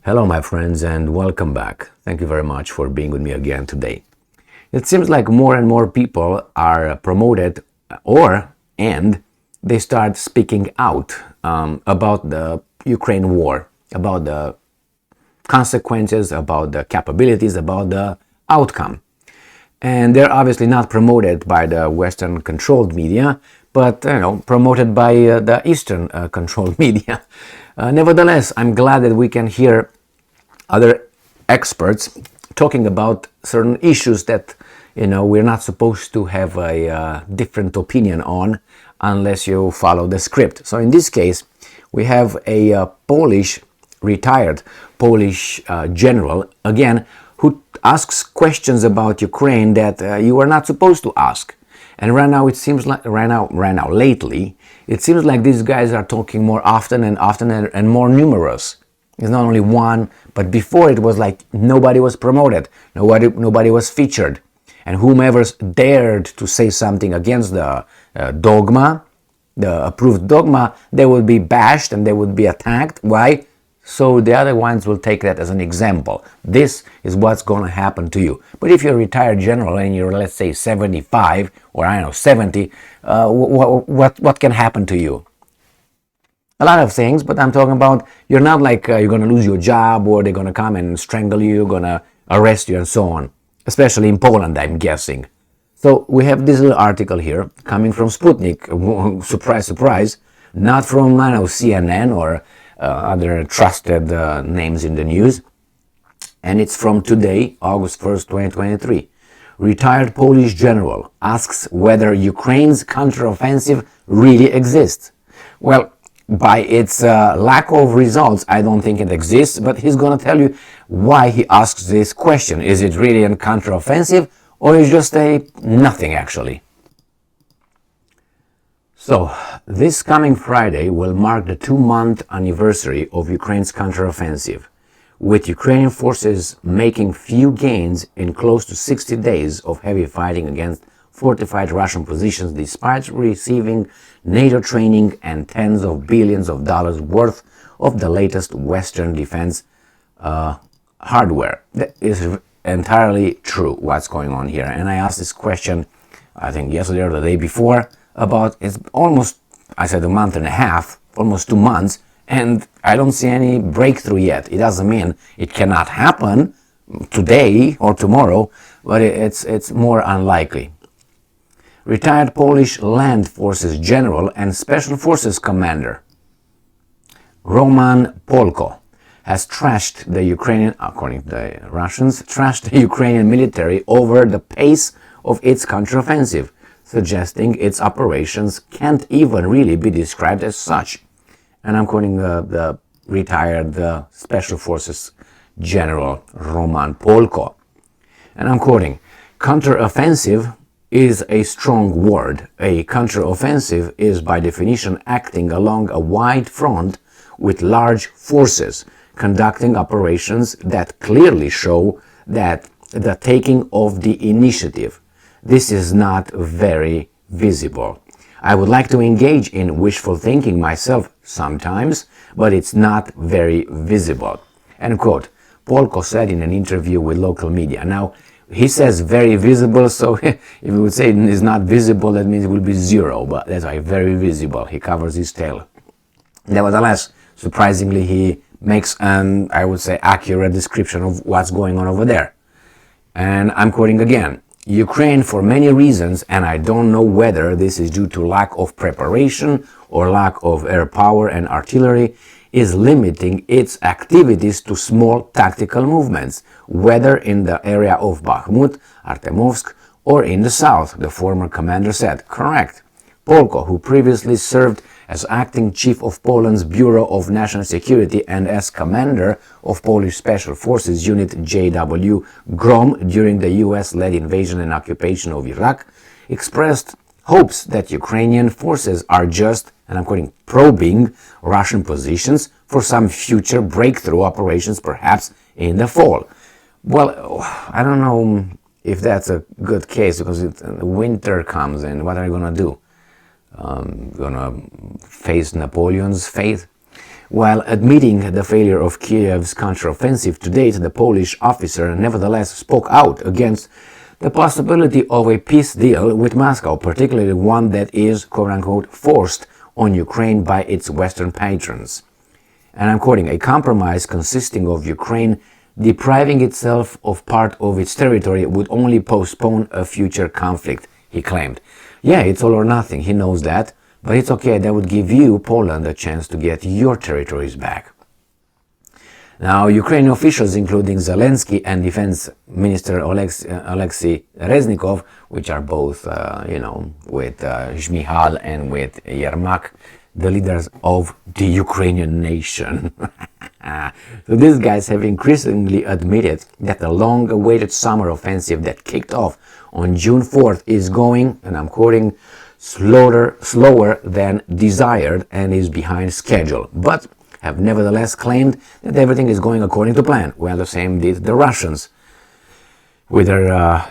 Hello, my friends, and welcome back. Thank you very much for being with me again today. It seems like more and more people are promoted and they start speaking out about the Ukraine war, about the consequences, about the capabilities, about the outcome. And they're obviously not promoted by the Western controlled media, but promoted by the Eastern controlled media. Nevertheless, I'm glad that we can hear other experts talking about certain issues that we're not supposed to have a different opinion on unless you follow the script. So in this case, we have a retired Polish general again who asks questions about Ukraine that you are not supposed to ask. And right now it seems like lately it seems like these guys are talking more often and more numerous. It's not only one, but before it was like nobody was promoted, nobody was featured, and whomever dared to say something against the dogma, the approved dogma, they would be bashed and they would be attacked. Why? So the other ones will take that as an example. This is what's going to happen to you. But if you're a retired general and you're, let's say, 75 or 70, what can happen to you? A lot of things, but I'm talking about you're not like you're going to lose your job or they're going to come and strangle you, going to arrest you and so on. Especially in Poland, I'm guessing. So we have this little article here coming from Sputnik. Surprise, surprise. Not from CNN or other trusted names in the news. And it's from today, August 1st, 2023. Retired Polish general asks whether Ukraine's counteroffensive really exists. Well, by its lack of results, I don't think it exists, but he's going to tell you why he asks this question. Is it really a counteroffensive or is it just a nothing actually? So, this coming Friday will mark the 2-month anniversary of Ukraine's counteroffensive, with Ukrainian forces making few gains in close to 60 days of heavy fighting against fortified Russian positions despite receiving NATO training and tens of billions of dollars worth of the latest Western defense hardware. That is entirely true what's going on here. And I asked this question, I think yesterday or the day before, about it's almost, I said a month and a half, almost 2 months, and I don't see any breakthrough yet. It doesn't mean it cannot happen today or tomorrow, but it's more unlikely. Retired Polish Land Forces General and Special Forces Commander Roman Polko has trashed the Ukrainian, according to the Russians, trashed the Ukrainian military over the pace of its counteroffensive, suggesting its operations can't even really be described as such. And I'm quoting the retired Special Forces General Roman Polko. And I'm quoting, counteroffensive is a strong word. A counteroffensive is by definition acting along a wide front with large forces, conducting operations that clearly show that the taking of the initiative. This is not very visible. I would like to engage in wishful thinking myself sometimes, but it's not very visible. End quote. Polko said in an interview with local media. Now, he says very visible, so if we would say it's not visible, that means it will be zero, but that's why very visible. He covers his tail. Nevertheless, surprisingly, he makes an, I would say, accurate description of what's going on over there. And I'm quoting again, Ukraine, for many reasons, and I don't know whether this is due to lack of preparation or lack of air power and artillery, is limiting its activities to small tactical movements, whether in the area of Bakhmut, Artemovsk, or in the south, the former commander said. Correct. Polko, who previously served as acting chief of Poland's Bureau of National Security and as commander of Polish Special Forces Unit JW Grom during the US-led invasion and occupation of Iraq, expressed hopes that Ukrainian forces are just, and I'm quoting, probing Russian positions for some future breakthrough operations, perhaps in the fall. Well, I don't know if that's a good case, because winter comes and what are you going to do? Going to face Napoleon's fate? While admitting the failure of Kiev's counteroffensive to date, the Polish officer nevertheless spoke out against the possibility of a peace deal with Moscow, particularly one that is, quote-unquote, forced on Ukraine by its Western patrons. And I'm quoting, a compromise consisting of Ukraine depriving itself of part of its territory would only postpone a future conflict, he claimed. Yeah, it's all or nothing, he knows that, but it's okay, that would give you, Poland, a chance to get your territories back. Now, Ukrainian officials, including Zelensky and Defense Minister Alexei Reznikov, which are both, with Shmihal and with Yermak, the leaders of the Ukrainian nation. So these guys have increasingly admitted that the long-awaited summer offensive that kicked off on June 4th is going, and I'm quoting, slower than desired and is behind schedule, but have nevertheless claimed that everything is going according to plan. Well, the same did the Russians with their,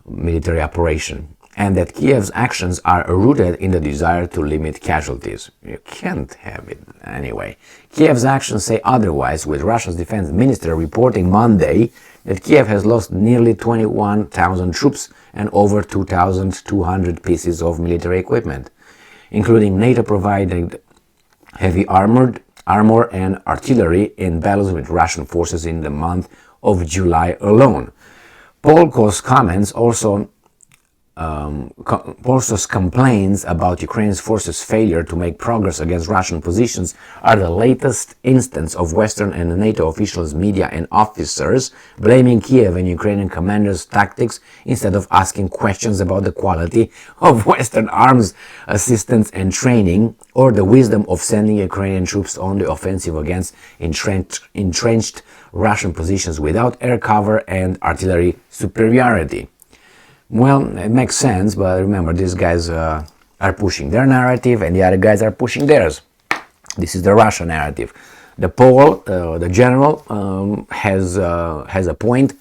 military operation, and that Kiev's actions are rooted in the desire to limit casualties. You can't have it anyway. Kiev's actions say otherwise, with Russia's defense minister reporting Monday that Kiev has lost nearly 21,000 troops and over 2,200 pieces of military equipment, including NATO-provided heavy armor and artillery in battles with Russian forces in the month of July alone. Polko's comments also Polsko's complaints about Ukraine's forces' failure to make progress against Russian positions are the latest instance of Western and NATO officials, media and officers blaming Kiev and Ukrainian commanders' tactics instead of asking questions about the quality of Western arms assistance and training or the wisdom of sending Ukrainian troops on the offensive against entrenched Russian positions without air cover and artillery superiority. Well, it makes sense, but remember, these guys are pushing their narrative and the other guys are pushing theirs. This is the Russian narrative. The Pole, the general, has a point,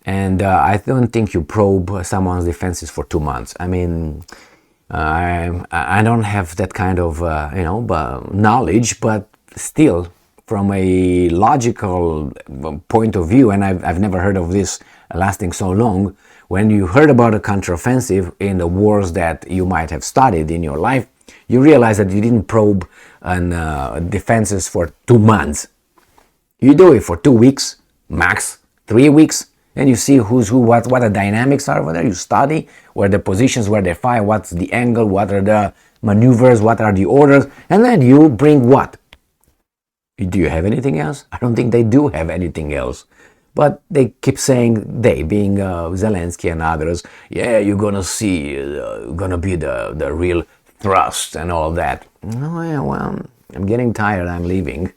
and I don't think you probe someone's defenses for 2 months. I mean, I don't have that kind of, knowledge, but still, from a logical point of view, and I've never heard of this lasting so long. When you heard about a counteroffensive in the wars that you might have studied in your life, you realize that you didn't probe defenses for 2 months. You do it for 2 weeks, max 3 weeks, and you see who's who, what the dynamics are over there. You study where the positions, where they fire, what's the angle, what are the maneuvers, what are the orders, and then you bring what? Do you have anything else? I don't think they do have anything else. But they keep saying, they being Zelensky and others, yeah, you're gonna see, gonna be the real thrust and all that. Oh, yeah, well, I'm getting tired, I'm leaving.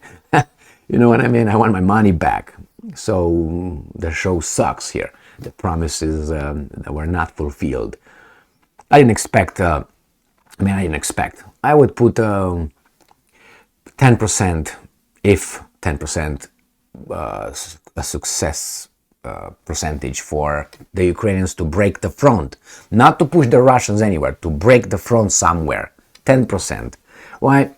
You know what I mean? I want my money back. So the show sucks here. The promises that were not fulfilled. I didn't expect, I would put 10%, if 10%, a success percentage for the Ukrainians to break the front, not to push the Russians anywhere, to break the front somewhere. 10%. Why?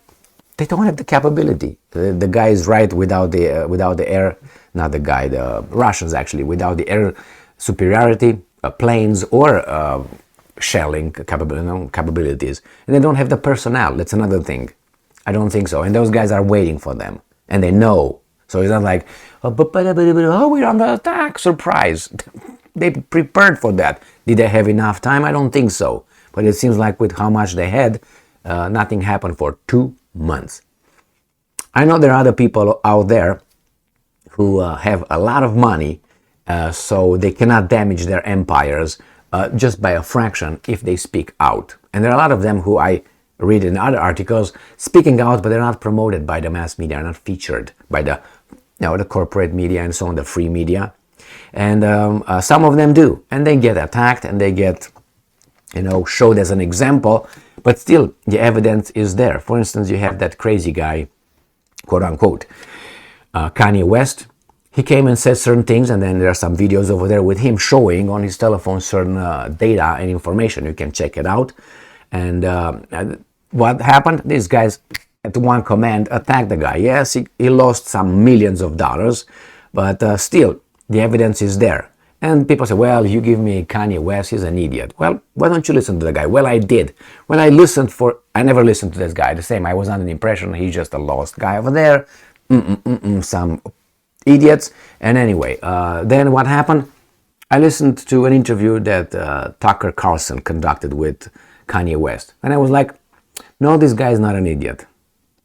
They don't have the capability. The guy is right without the air, not the guy, the Russians actually, without the air superiority, planes or shelling capabilities, and they don't have the personnel. That's another thing. I don't think so. And those guys are waiting for them, and they know. So it's not like, oh, we're under attack, surprise. They prepared for that. Did they have enough time? I don't think so. But it seems like with how much they had, nothing happened for 2 months. I know there are other people out there who have a lot of money, so they cannot damage their empires just by a fraction if they speak out. And there are a lot of them who I read in other articles speaking out, but they're not promoted by the mass media, are not featured by the corporate media and so on, the free media. And some of them do, and they get attacked and they get, showed as an example, but still the evidence is there. For instance, you have that crazy guy, quote unquote, Kanye West. He came and said certain things, and then there are some videos over there with him showing on his telephone certain data and information. You can check it out. And what happened? These guys at one command attack the guy. Yes, he lost some millions of dollars, but still, the evidence is there. And people say, well, you give me Kanye West, he's an idiot. Well, why don't you listen to the guy? Well, I did. Well, I never listened to this guy. The same, I was under the impression he's just a lost guy over there. Some idiots. And anyway, then what happened? I listened to an interview that Tucker Carlson conducted with Kanye West. And I was like, no, this guy is not an idiot.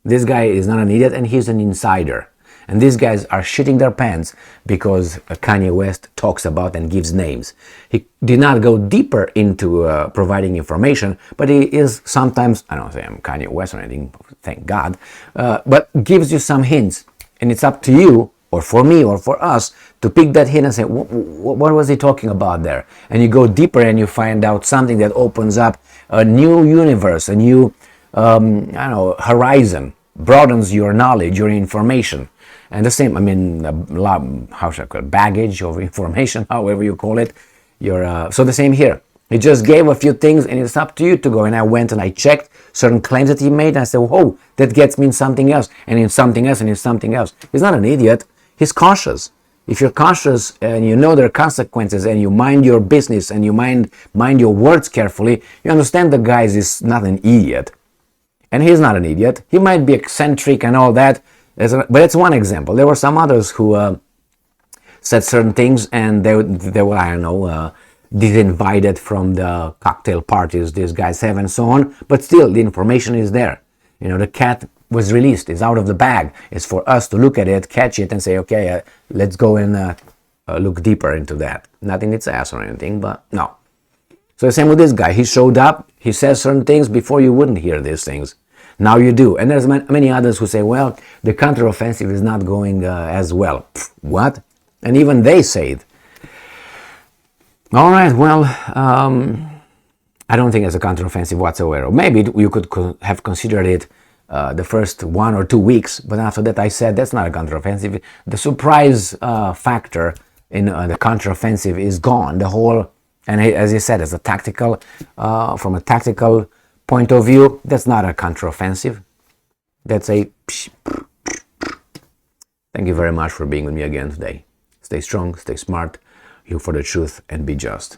This guy is not an idiot, and he's an insider. And these guys are shitting their pants because Kanye West talks about and gives names. He did not go deeper into providing information, but he is sometimes, I don't say I'm Kanye West or anything, thank God, but gives you some hints. And it's up to you, or for me, or for us, to pick that hint and say, what was he talking about there? And you go deeper and you find out something that opens up a new universe, a new horizon, broadens your knowledge, your information. And the same, I mean, how should I call it, baggage of information, however you call it. So the same here. He just gave a few things, and it's up to you to go. And I went and I checked certain claims that he made, and I said, oh, that gets me in something else, and in something else, and in something else. He's not an idiot. He's cautious. If you're cautious and you know there are consequences, and you mind your business, and you mind your words carefully, you understand the guy is not an idiot. And he's not an idiot. He might be eccentric and all that, but it's one example. There were some others who said certain things, and they were, I don't know, disinvited from the cocktail parties these guys have and so on. But still, the information is there. You know, the cat was released. It's out of the bag. It's for us to look at it, catch it, and say, okay, let's go and look deeper into that. Not in its ass or anything, but no. So the same with this guy. He showed up. He says certain things before you wouldn't hear these things. Now you do. And there's many others who say, well, the counteroffensive is not going as well. Pfft, what? And even they say it. All right, well, I don't think it's a counteroffensive whatsoever. Maybe you could have considered it the first 1 or 2 weeks, but after that I said that's not a counteroffensive. The surprise factor in the counteroffensive is gone. The whole, and as you said, as a tactical, from a tactical point of view, that's not a counteroffensive. That's a... Thank you very much for being with me again today. Stay strong, stay smart, look for the truth, and be just.